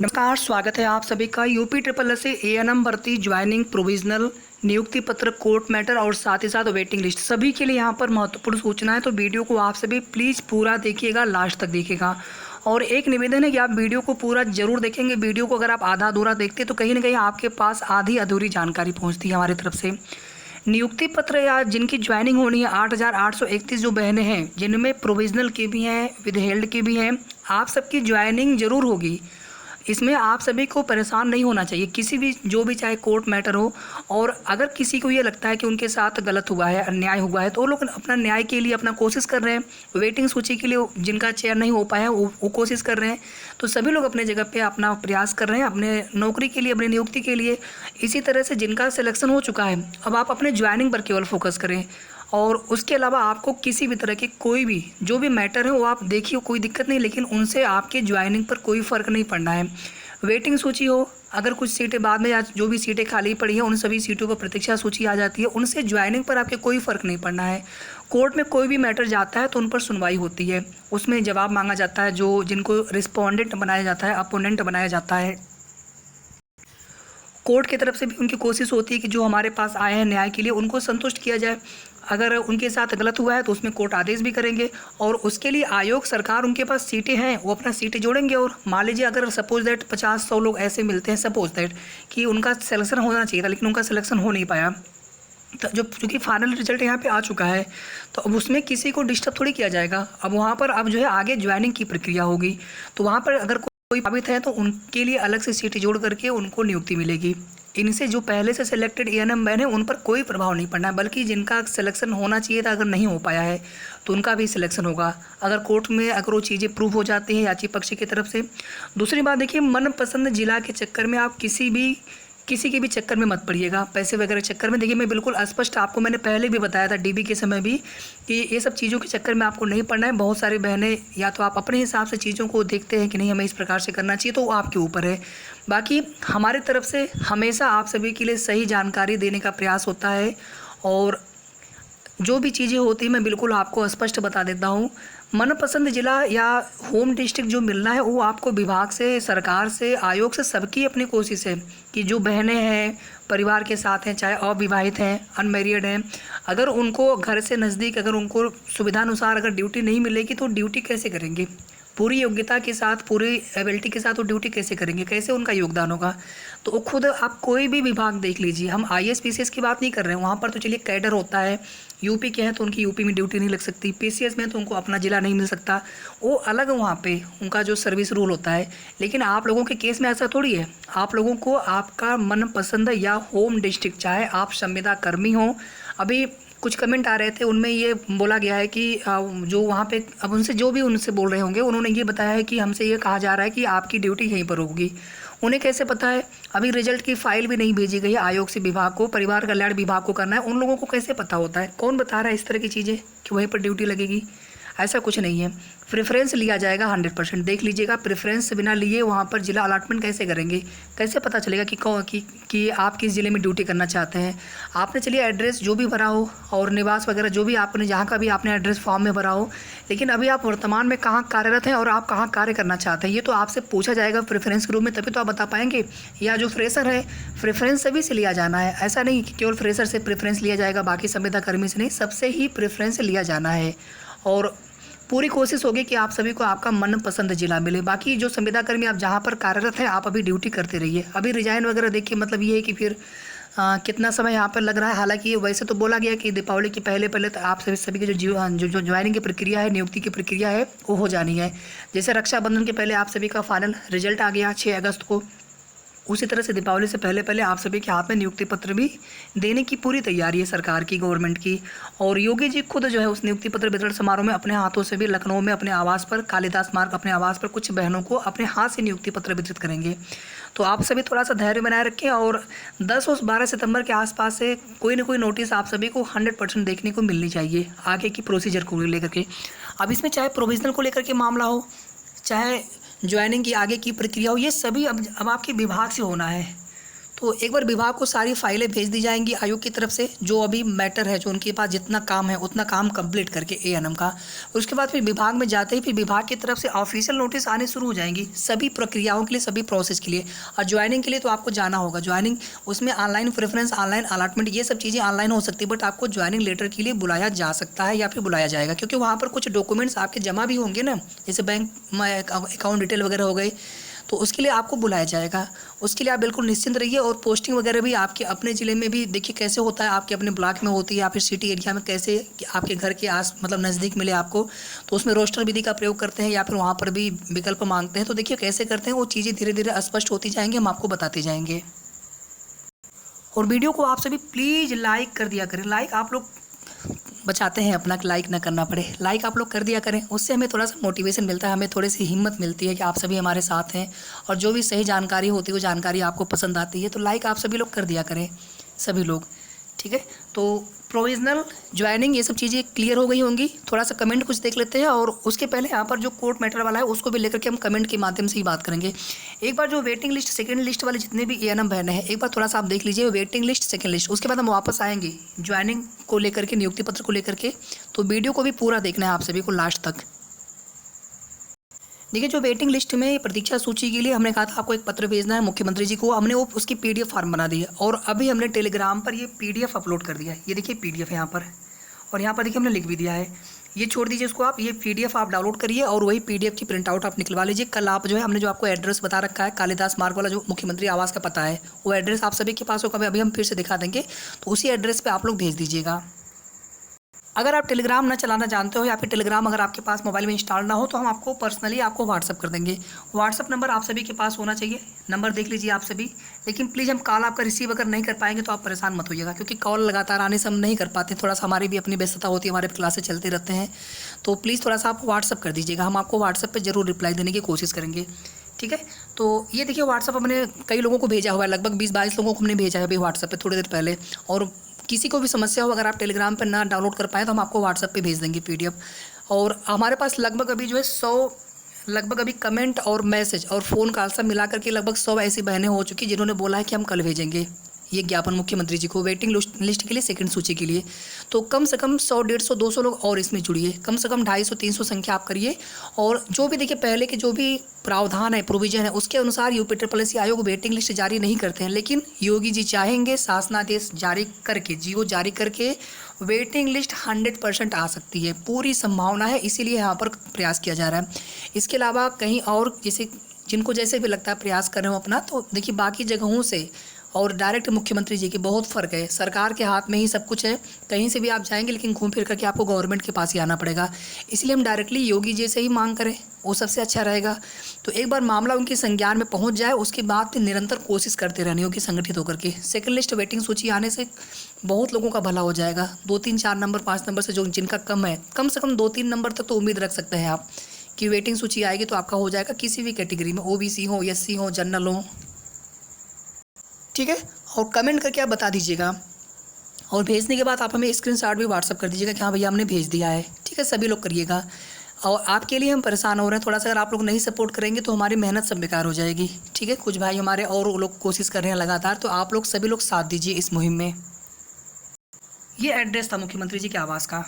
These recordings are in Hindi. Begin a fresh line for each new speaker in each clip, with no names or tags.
नमस्कार, स्वागत है आप सभी का यूपी ट्रिपल एस से एएनएम भर्ती ज्वाइनिंग प्रोविजनल नियुक्ति पत्र कोर्ट मैटर और साथ ही साथ वेटिंग लिस्ट सभी के लिए यहाँ पर महत्वपूर्ण सूचना है। तो वीडियो को आप सभी प्लीज़ पूरा देखिएगा, लास्ट तक देखिएगा। और एक निवेदन है कि आप वीडियो को पूरा जरूर देखेंगे। वीडियो को अगर आप आधा अधूरा देखते तो कहीं ना कहीं आपके पास आधी अधूरी जानकारी पहुँचती है हमारी तरफ से। नियुक्ति पत्र या जिनकी ज्वाइनिंग होनी है 8,831 जो बहनें हैं, जिनमें प्रोविजनल की भी हैं, विदहेल्ड की भी हैं, आप सबकी ज्वाइनिंग जरूर होगी। इसमें आप सभी को परेशान नहीं होना चाहिए, किसी भी जो भी चाहे कोर्ट मैटर हो। और अगर किसी को ये लगता है कि उनके साथ गलत हुआ है, अन्याय हुआ है, तो वो लोग अपना न्याय के लिए अपना कोशिश कर रहे हैं। वेटिंग सूची के लिए जिनका चयन नहीं हो पाया वो कोशिश कर रहे हैं। तो सभी लोग अपने जगह पे अपना प्रयास कर रहे हैं अपने नौकरी के लिए, अपनी नियुक्ति के लिए। इसी तरह से जिनका सिलेक्शन हो चुका है, अब आप अपने ज्वाइनिंग पर केवल फोकस करें। और उसके अलावा आपको किसी भी तरह की कोई भी जो भी मैटर है वो आप देखिए, कोई दिक्कत नहीं, लेकिन उनसे आपके ज्वाइनिंग पर कोई फ़र्क नहीं पड़ना है। वेटिंग सूची हो, अगर कुछ सीटें बाद में या जो भी सीटें खाली पड़ी हैं उन सभी सीटों पर प्रतीक्षा सूची आ जाती है, उनसे ज्वाइनिंग पर आपके कोई फ़र्क नहीं पड़ना है। कोर्ट में कोई भी मैटर जाता है तो उन पर सुनवाई होती है, उसमें जवाब मांगा जाता है। जो जिनको रिस्पोंडेंट बनाया जाता है, अपोनेंट बनाया जाता है, कोर्ट की तरफ से भी उनकी कोशिश होती है कि जो हमारे पास आए हैं न्याय के लिए उनको संतुष्ट किया जाए। अगर उनके साथ गलत हुआ है तो उसमें कोर्ट आदेश भी करेंगे, और उसके लिए आयोग सरकार उनके पास सीटें हैं, वो अपना सीटें जोड़ेंगे। और मान लीजिए अगर सपोज दैट 50-100 लोग ऐसे मिलते हैं, सपोज दैट कि उनका सिलेक्शन होना चाहिए था लेकिन उनका सिलेक्शन हो नहीं पाया, तो जो चूँकि फाइनल रिजल्ट यहाँ पे आ चुका है तो अब उसमें किसी को डिस्टर्ब थोड़ी किया जाएगा। अब वहाँ पर अब जो है आगे ज्वाइनिंग की प्रक्रिया होगी, तो वहाँ पर अगर कोई प्रभावित है तो उनके लिए अलग से सीट जोड़ करके उनको नियुक्ति मिलेगी। इनसे जो पहले से सिलेक्टेड एएनएम मैन है उन पर कोई प्रभाव नहीं पड़ना है, बल्कि जिनका सिलेक्शन होना चाहिए था अगर नहीं हो पाया है तो उनका भी सिलेक्शन होगा, अगर कोर्ट में अगर वो चीज़ें प्रूव हो जाती हैं याची पक्ष की तरफ से। दूसरी बात देखिए, मनपसंद जिला के चक्कर में आप किसी के भी चक्कर में मत पड़िएगा, पैसे वगैरह चक्कर में। देखिए मैं बिल्कुल स्पष्ट आपको मैंने पहले भी बताया था डीबी के समय भी कि ये सब चीज़ों के चक्कर में आपको नहीं पड़ना है। बहुत सारी बहनें या तो आप अपने हिसाब से चीज़ों को देखते हैं कि नहीं हमें इस प्रकार से करना चाहिए, तो वो आपके ऊपर है। बाकी हमारी तरफ से हमेशा आप सभी के लिए सही जानकारी देने का प्रयास होता है, और जो भी चीज़ें होती हैं मैं बिल्कुल आपको स्पष्ट बता देता हूँ। मनपसंद ज़िला या होम डिस्ट्रिक्ट जो मिलना है वो आपको विभाग से, सरकार से, आयोग से, सबकी अपनी कोशिश है कि जो बहनें हैं, परिवार के साथ हैं, चाहे अविवाहित हैं, अनमैरिड हैं, अगर उनको घर से नज़दीक अगर उनको सुविधानुसार अगर ड्यूटी नहीं मिलेगी तो ड्यूटी कैसे करेंगे? पूरी योग्यता के साथ, पूरी एबिलिटी के साथ वो ड्यूटी कैसे करेंगे, कैसे उनका योगदान होगा? तो वो खुद आप कोई भी विभाग देख लीजिए, हम आईएएस पीसीएस की बात नहीं कर रहे हैं, वहाँ पर तो चलिए कैडर होता है। यूपी के हैं तो उनकी यूपी में ड्यूटी नहीं लग सकती, पीसीएस में तो उनको अपना ज़िला नहीं मिल सकता, वो अलग वहाँ पे उनका जो सर्विस रूल होता है। लेकिन आप लोगों के केस में ऐसा थोड़ी है, आप लोगों को आपका मनपसंद या होम डिस्ट्रिक्ट, चाहे आप संविदा कर्मी हो। अभी कुछ कमेंट आ रहे थे उनमें ये बोला गया है कि जो वहाँ पे अब उनसे जो भी उनसे बोल रहे होंगे उन्होंने ये बताया है कि हमसे ये कहा जा रहा है कि आपकी ड्यूटी यहीं पर होगी। उन्हें कैसे पता है? अभी रिजल्ट की फाइल भी नहीं भेजी गई है आयोग से विभाग को, परिवार कल्याण विभाग को करना है। उन लोगों को कैसे पता होता है? कौन बता रहा है इस तरह की चीज़ें कि वहीं पर ड्यूटी लगेगी? ऐसा कुछ नहीं है। प्रेफरेंस लिया जाएगा 100%। देख लीजिएगा, प्रेफरेंस बिना लिए वहाँ पर ज़िला अलॉटमेंट कैसे करेंगे? कैसे पता चलेगा कि कौन कि आप किस ज़िले में ड्यूटी करना चाहते हैं? आपने चलिए एड्रेस जो भी भरा हो और निवास वगैरह जो भी आपने जहाँ का भी आपने एड्रेस फॉर्म में भरा हो, लेकिन अभी आप वर्तमान में कहाँ कार्यरत हैं और आप कहाँ कार्य करना चाहते हैं ये तो आपसे पूछा जाएगा प्रेफरेंस के रूप में, तभी तो आप बता पाएंगे। या जो फ्रेशर है, प्रेफरेंस सभी से लिया जाना है, ऐसा नहीं कि केवल फ्रेशर से प्रेफरेंस लिया जाएगा, बाकी संविदा कर्मी से नहीं, सबसे ही प्रेफरेंस लिया जाना है। और पूरी कोशिश होगी कि आप सभी को आपका मनपसंद जिला मिले। बाकी जो संविदा कर्मी आप जहाँ पर कार्यरत हैं आप अभी ड्यूटी करते रहिए। अभी रिजाइन वगैरह देखिए, मतलब ये है कि फिर कितना समय यहाँ पर लग रहा है। हालांकि वैसे तो बोला गया कि दीपावली के पहले तो आप सभी की जो ज्वाइनिंग की प्रक्रिया है, नियुक्ति की प्रक्रिया है, वो हो जानी है। जैसे रक्षाबंधन के पहले आप सभी का फाइनल रिजल्ट आ गया 6 अगस्त को, उसी तरह से दीपावली से पहले आप सभी के हाथ में नियुक्ति पत्र भी देने की पूरी तैयारी है सरकार की, गवर्नमेंट की। और योगी जी खुद जो है उस नियुक्ति पत्र वितरण समारोह में अपने हाथों से भी लखनऊ में अपने आवास पर, कालिदास मार्ग अपने आवास पर कुछ बहनों को अपने हाथ से नियुक्ति पत्र वितरित करेंगे। तो आप सभी थोड़ा सा धैर्य बनाए रखें, और 10 और 12 सितंबर के आसपास से कोई ना कोई नोटिस आप सभी को 100% देखने को मिलनी चाहिए आगे की प्रोसीजर को लेकर के। अब इसमें चाहे प्रोविजनल को लेकर के मामला हो, चाहे ज्वाइनिंग की आगे की प्रक्रिया हो, ये सभी अब आपके विभाग से होना है। तो एक बार विभाग को सारी फाइलें भेज दी जाएंगी आयोग की तरफ से, जो अभी मैटर है, जो उनके पास जितना काम है उतना काम कंप्लीट करके एएनएम का। उसके बाद फिर विभाग में जाते ही फिर विभाग की तरफ से ऑफिशियल नोटिस आने शुरू हो जाएंगी सभी प्रक्रियाओं के लिए, सभी प्रोसेस के लिए। और ज्वाइनिंग के लिए तो आपको जाना होगा। ज्वाइनिंग उसमें ऑनलाइन प्रेफरेंस, ऑनलाइन अलॉटमेंट, ये सब चीज़ें ऑनलाइन हो सकती है, बट आपको ज्वाइनिंग लेटर के लिए बुलाया जा सकता है या फिर बुलाया जाएगा, क्योंकि वहाँ पर कुछ डॉक्यूमेंट्स आपके जमा भी होंगे ना, जैसे बैंक अकाउंट डिटेल वगैरह हो गई, तो उसके लिए आपको बुलाया जाएगा। उसके लिए आप बिल्कुल निश्चिंत रहिए। और पोस्टिंग वगैरह भी आपके अपने ज़िले में भी देखिए कैसे होता है, आपके अपने ब्लॉक में होती है या फिर सिटी एरिया में कैसे कि आपके घर के आस मतलब नज़दीक मिले आपको, तो उसमें रोस्टर विधि का प्रयोग करते हैं या फिर वहाँ पर भी विकल्प मांगते हैं। तो देखिए कैसे करते हैं, वो चीज़ें धीरे धीरे स्पष्ट होती जाएंगी, हम आपको बताते जाएंगे। और वीडियो को आप सभी प्लीज़ लाइक कर दिया करें। लाइक आप लोग बचाते हैं अपना, लाइक ना करना पड़े, लाइक आप लोग कर दिया करें, उससे हमें थोड़ा सा मोटिवेशन मिलता है, हमें थोड़ी सी हिम्मत मिलती है कि आप सभी हमारे साथ हैं और जो भी सही जानकारी होती है वो जानकारी आपको पसंद आती है। तो लाइक आप सभी लोग कर दिया करें, सभी लोग, ठीक है। तो प्रोविजनल ज्वाइनिंग ये सब चीज़ें क्लियर हो गई होंगी। थोड़ा सा कमेंट कुछ देख लेते हैं और उसके पहले यहाँ पर जो कोर्ट मैटर वाला है उसको भी लेकर के हम कमेंट के माध्यम से ही बात करेंगे। एक बार जो वेटिंग लिस्ट, सेकंड लिस्ट वाले जितने भी एएनएम बहने हैं, एक बार थोड़ा सा आप देख लीजिए वेटिंग लिस्ट, सेकंड लिस्ट। उसके बाद हम वापस आएंगे ज्वाइनिंग को लेकर के, नियुक्ति पत्र को लेकर के। तो वीडियो को भी पूरा देखना है आप सभी को लास्ट तक। देखिए जो वेटिंग लिस्ट में प्रतीक्षा सूची के लिए हमने कहा था आपको एक पत्र भेजना है मुख्यमंत्री जी को, हमने वो उसकी पीडीएफ फॉर्म बना दी है और अभी हमने टेलीग्राम पर ये पीडीएफ अपलोड कर दिया है। ये देखिए पीडीएफ है यहाँ पर, और यहाँ पर देखिए हमने लिख भी दिया है। ये छोड़ दीजिए इसको, आप ये पीडीएफ आप डाउनलोड करिए और वही पीडीएफ की प्रिंट आउट आप निकलवा लीजिए। कल आप जो है हमने जो आपको एड्रेस बता रखा है कालिदास मार्ग वाला जो मुख्यमंत्री आवास का पता है, वो एड्रेस आप सभी के पास होगा, अभी हम फिर से दिखा देंगे, तो उसी एड्रेस पर आप लोग भेज दीजिएगा। अगर आप टेलीग्राम ना चलाना जानते हो या फिर टेलीग्राम अगर आपके पास मोबाइल में इंस्टॉल ना हो तो हम आपको पर्सनली आपको व्हाट्सअप कर देंगे। व्हाट्सअप नंबर आप सभी के पास होना चाहिए, नंबर देख लीजिए आप सभी। लेकिन प्लीज़ हम कॉल आपका रिसीव अगर नहीं कर पाएंगे तो आप परेशान मत होइएगा, क्योंकि कॉल लगातार आने से हम नहीं कर पाते, थोड़ा सा हमारी भी अपनी व्यस्तता होती है, हमारे क्लासेस चलते रहते हैं। तो प्लीज़ थोड़ा सा आप व्हाट्सअप कर दीजिएगा, हम आपको व्हाट्सअप पर जरूर रिप्लाई देने की कोशिश करेंगे, ठीक है। तो ये देखिए व्हाट्सअप हमने कई लोगों को भेजा हुआ है, लगभग 20-22 लोगों को हमने भेजा है अभी व्हाट्सअप पे थोड़ी देर पहले। और किसी को भी समस्या हो, अगर आप टेलीग्राम पर ना डाउनलोड कर पाएँ तो हम आपको व्हाट्सएप पे भेज देंगे पीडीएफ। और हमारे पास लगभग अभी जो है 100 लगभग अभी कमेंट और मैसेज और फ़ोन कॉल सब मिला करके लगभग 100 ऐसी बहनें हो चुकी जिन्होंने बोला है कि हम कल भेजेंगे ये ज्ञापन मुख्यमंत्री जी को वेटिंग लिस्ट के लिए, सेकंड सूची के लिए। तो कम से कम 100, 150, 200 लोग और इसमें जुड़िए, कम से कम 250, 300 संख्या आप करिए। और जो भी देखिए पहले के जो भी प्रावधान है, प्रोविजन है, उसके अनुसार यूपी ट्रिपल आयोग वेटिंग लिस्ट जारी नहीं करते हैं, लेकिन योगी जी चाहेंगे शासनादेश जारी करके, जीओ जारी करके वेटिंग लिस्ट 100% आ सकती है, पूरी संभावना है, इसीलिए यहाँ पर प्रयास किया जा रहा है। इसके अलावा कहीं और जैसे जिनको जैसे भी लगता है प्रयास कर रहे हो अपना, तो देखिए बाकी जगहों से और डायरेक्ट मुख्यमंत्री जी के बहुत फ़र्क है। सरकार के हाथ में ही सब कुछ है, कहीं से भी आप जाएंगे लेकिन घूम फिर करके आपको गवर्नमेंट के पास ही आना पड़ेगा। इसलिए हम डायरेक्टली योगी जी से ही मांग करें, वो सबसे अच्छा रहेगा। तो एक बार मामला उनके संज्ञान में पहुंच जाए उसके बाद फिर निरंतर कोशिश करते रहनी होगी संगठित होकर के। सेकंड लिस्ट वेटिंग सूची आने से बहुत लोगों का भला हो जाएगा। 2, 3, 4 नंबर, 5 नंबर से जो जिनका कम है, कम से कम 2-3 नंबर तक तो उम्मीद रख सकते हैं आप कि वेटिंग सूची आएगी तो आपका हो जाएगा, किसी भी कैटेगरी में, ओबीसी हो, एससी हो, जनरल हो, ठीक है। और कमेंट करके आप बता दीजिएगा और भेजने के बाद आप हमें स्क्रीनशॉट भी व्हाट्सअप कर दीजिएगा कि हाँ भैया हमने भेज दिया है, ठीक है। सभी लोग करिएगा और आपके लिए हम परेशान हो रहे हैं, थोड़ा सा अगर आप लोग नहीं सपोर्ट करेंगे तो हमारी मेहनत सब बेकार हो जाएगी, ठीक है। कुछ भाई हमारे और वो लोग कोशिश कर रहे हैं लगातार, तो आप लोग सभी लोग साथ दीजिए इस मुहिम में। ये एड्रेस था मुख्यमंत्री जी के आवास का।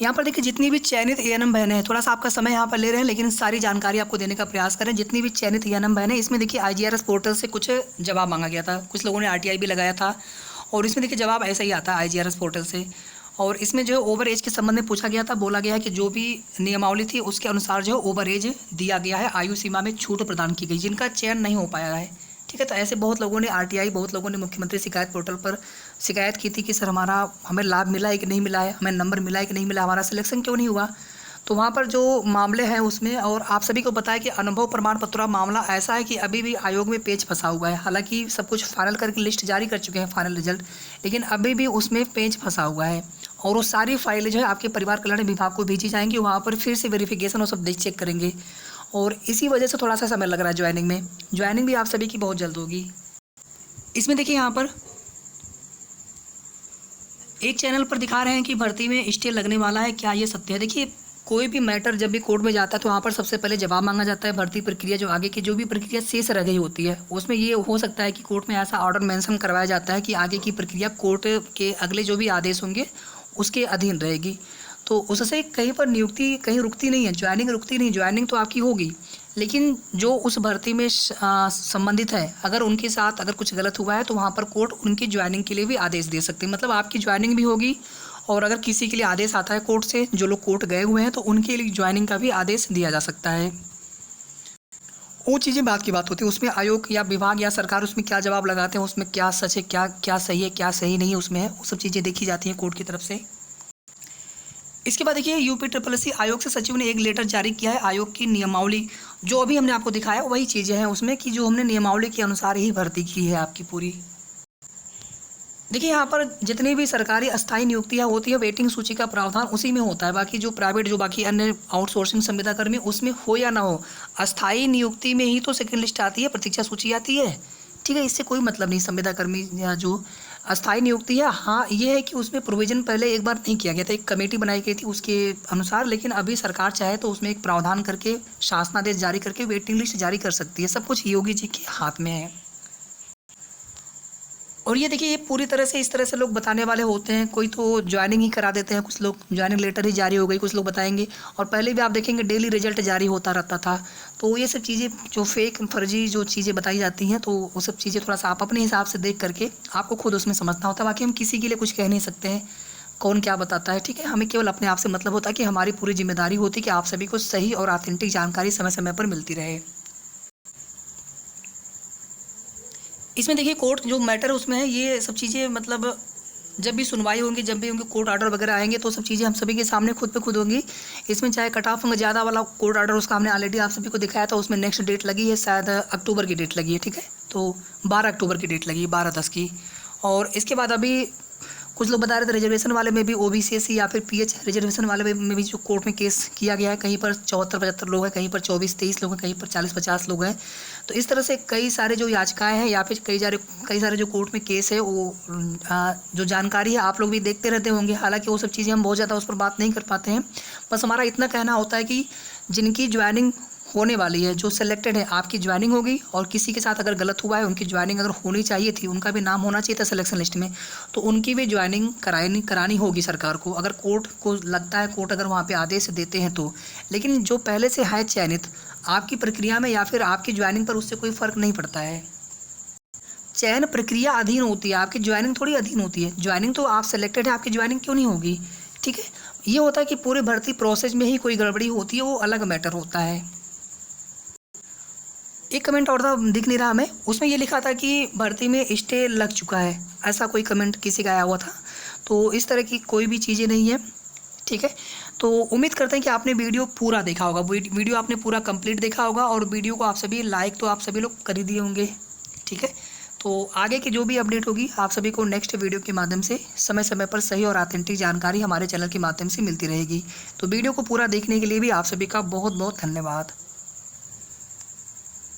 यहाँ पर देखिए जितनी भी चयनित एएनएम बहनें हैं, थोड़ा सा आपका समय यहाँ पर ले रहे हैं लेकिन सारी जानकारी आपको देने का प्रयास करें। जितनी भी चयनित एएनएम बहनें, इसमें देखिए आईजीआरएस पोर्टल से कुछ जवाब मांगा गया था, कुछ लोगों ने आरटीआई भी लगाया था और इसमें देखिए जवाब ऐसा ही आता है आईजीआरएस पोर्टल से। और इसमें जो ओवर एज के संबंध में पूछा गया था, बोला गया है कि जो भी नियमावली थी उसके अनुसार जो ओवर एज दिया गया है, आयु सीमा में छूट प्रदान की गई, जिनका चयन नहीं हो पाया है, ठीक है। तो ऐसे बहुत लोगों ने आरटीआई, बहुत लोगों ने मुख्यमंत्री शिकायत पोर्टल पर शिकायत की थी कि सर हमें लाभ मिला है कि नहीं मिला है, हमें नंबर मिला है कि नहीं मिला, हमारा सिलेक्शन क्यों नहीं हुआ। तो वहाँ पर जो मामले हैं उसमें, और आप सभी को पता है कि अनुभव प्रमाण पत्र मामला ऐसा है कि अभी भी आयोग में पेच फंसा हुआ है। हालांकि सब कुछ फाइनल करके लिस्ट जारी कर चुके हैं, फाइनल रिजल्ट, लेकिन अभी भी उसमें पेच फंसा हुआ है और वो सारी फाइलें जो है आपके परिवार कल्याण विभाग को भेजी जाएंगी, वहाँ पर फिर से वेरिफिकेशन और सब चेक करेंगे और इसी वजह से थोड़ा सा समय लग रहा है ज्वाइनिंग में। ज्वाइनिंग भी आप सभी की बहुत जल्द होगी। इसमें देखिए यहाँ पर एक चैनल पर दिखा रहे हैं कि भर्ती में स्टे लगने वाला है, क्या ये सत्य है? देखिए कोई भी मैटर जब भी कोर्ट में जाता है तो वहाँ पर सबसे पहले जवाब मांगा जाता है। भर्ती प्रक्रिया जो आगे की जो भी प्रक्रिया शेष रह गई होती है उसमें ये हो सकता है कि कोर्ट में ऐसा ऑर्डर मेंशन करवाया जाता है कि आगे की प्रक्रिया कोर्ट के अगले जो भी आदेश होंगे उसके अधीन रहेगी। तो उससे कहीं पर नियुक्ति कहीं रुकती नहीं है, ज्वाइनिंग रुकती नहीं, ज्वाइनिंग तो आपकी होगी, लेकिन जो उस भर्ती में संबंधित है अगर उनके साथ अगर कुछ गलत हुआ है तो वहाँ पर कोर्ट उनकी ज्वाइनिंग के लिए भी आदेश दे सकते हैं। मतलब आपकी ज्वाइनिंग भी होगी और अगर किसी के लिए आदेश आता है कोर्ट से, जो लोग कोर्ट गए हुए हैं, तो उनके लिए ज्वाइनिंग का भी आदेश दिया जा सकता है। वो चीज़ें बात की बात होती है, उसमें आयोग या विभाग या सरकार उसमें क्या जवाब लगाते हैं, उसमें क्या सच है, क्या क्या सही है, क्या सही नहीं है, उसमें है वो सब चीज़ें देखी जाती हैं कोर्ट की तरफ से। इसके बाद देखिए UPSSC आयोग से सचिव ने एक लेटर जारी किया है। आयोग की नियमावली जो अभी हमने आपको दिखाया वही चीज़ें हैं उसमें कि जो हमने नियमावली के अनुसार ही भर्ती की है आपकी पूरी। देखिए यहाँ पर जितनी भी सरकारी अस्थायी नियुक्तियाँ होती है वेटिंग सूची का प्रावधान उसी में होता है। बाकी जो प्राइवेट जो बाकी अन्य आउटसोर्सिंग संविदा कर्मी उसमें हो या ना हो, अस्थायी नियुक्ति में ही तो सेकंड लिस्ट आती है, प्रतीक्षा सूची आती है। ठीक है, इससे कोई मतलब नहीं संविदा कर्मी या जो अस्थायी नियुक्ति है। हाँ ये है कि उसमें प्रोविज़न पहले एक बार नहीं किया गया था, एक कमेटी बनाई गई थी उसके अनुसार, लेकिन अभी सरकार चाहे तो उसमें एक प्रावधान करके शासनादेश जारी करके वेटिंग लिस्ट जारी कर सकती है। सब कुछ योगी जी के हाथ में है। और ये देखिए ये पूरी तरह से इस तरह से लोग बताने वाले होते हैं, कोई तो ज्वाइनिंग ही करा देते हैं, कुछ लोग ज्वाइनिंग लेटर ही जारी हो गई, कुछ लोग बताएंगे। और पहले भी आप देखेंगे डेली रिजल्ट जारी होता रहता था। तो ये सब चीज़ें जो फेक फर्जी जो चीज़ें बताई जाती हैं तो वो सब चीज़ें थोड़ा सा आप अपने हिसाब से देख करके आपको खुद उसमें समझना होता है। बाकी हम किसी के लिए कुछ कह नहीं सकते हैं कौन क्या बताता है। ठीक है, हमें केवल अपने आप से मतलब होता है कि हमारी पूरी जिम्मेदारी होती है कि आप सभी को सही और ऑथेंटिक जानकारी समय समय पर मिलती रहे। इसमें देखिए कोर्ट जो मैटर उसमें है ये सब चीज़ें मतलब जब भी सुनवाई होंगी, जब भी उनके कोर्ट ऑर्डर वगैरह आएंगे तो सब चीज़ें हम सभी के सामने खुद पे खुद होंगी। इसमें चाहे कट ऑफ ज़्यादा वाला कोर्ट ऑर्डर उसका हमने ऑलरेडी आप सभी को दिखाया था, उसमें नेक्स्ट डेट लगी है, शायद अक्टूबर की डेट लगी है। ठीक है, तो 12 अक्टूबर की डेट लगी है, 12/10 की। और इसके बाद अभी कुछ लोग बता रहे थे रिजर्वेशन वाले में भी OBC या फिर PH रिजर्वेशन वाले में भी जो कोर्ट में केस किया गया है, कहीं पर 74-75 लोग हैं, कहीं पर 24-23 लोग हैं, कहीं पर 40-50 लोग हैं। तो इस तरह से कई सारे जो याचिकाएं हैं या फिर कई सारे जो कोर्ट में केस है वो जो जानकारी है आप लोग भी देखते रहते होंगे। हालांकि वो सब चीज़ें हम बहुत ज़्यादा उस पर बात नहीं कर पाते हैं। बस हमारा इतना कहना होता है कि जिनकी ज्वाइनिंग होने वाली है, जो सिलेक्टेड है, आपकी ज्वाइनिंग होगी और किसी के साथ अगर गलत हुआ है, उनकी ज्वाइनिंग अगर होनी चाहिए थी, उनका भी नाम होना चाहिए था सिलेक्शन लिस्ट में, तो उनकी भी ज्वाइनिंग करानी होगी सरकार को, अगर कोर्ट को लगता है, कोर्ट अगर वहाँ पे आदेश देते हैं तो। लेकिन जो पहले से है चयनित, आपकी प्रक्रिया में या फिर आपकी ज्वाइनिंग पर उससे कोई फ़र्क नहीं पड़ता है। चयन प्रक्रिया अधीन होती है, आपकी ज्वाइनिंग थोड़ी अधीन होती है। ज्वाइनिंग तो आप सिलेक्टेड है, आपकी ज्वाइनिंग क्यों नहीं होगी। ठीक है, ये होता है कि पूरे भर्ती प्रोसेस में ही कोई गड़बड़ी होती है, वो अलग मैटर होता है। एक कमेंट और था, दिख नहीं रहा हमें, उसमें ये लिखा था कि भर्ती में स्टे लग चुका है, ऐसा कोई कमेंट किसी का आया हुआ था। तो इस तरह की कोई भी चीज़ें नहीं है। ठीक है, तो उम्मीद करते हैं कि आपने वीडियो पूरा देखा होगा, वीडियो आपने पूरा कंप्लीट देखा होगा और वीडियो को आप सभी लाइक तो आप सभी लोग कर ही दिए होंगे। ठीक है, तो आगे की जो भी अपडेट होगी आप सभी को नेक्स्ट वीडियो के माध्यम से समय समय पर सही और ऑथेंटिक जानकारी हमारे चैनल के माध्यम से मिलती रहेगी। तो वीडियो को पूरा देखने के लिए भी आप सभी का बहुत बहुत धन्यवाद।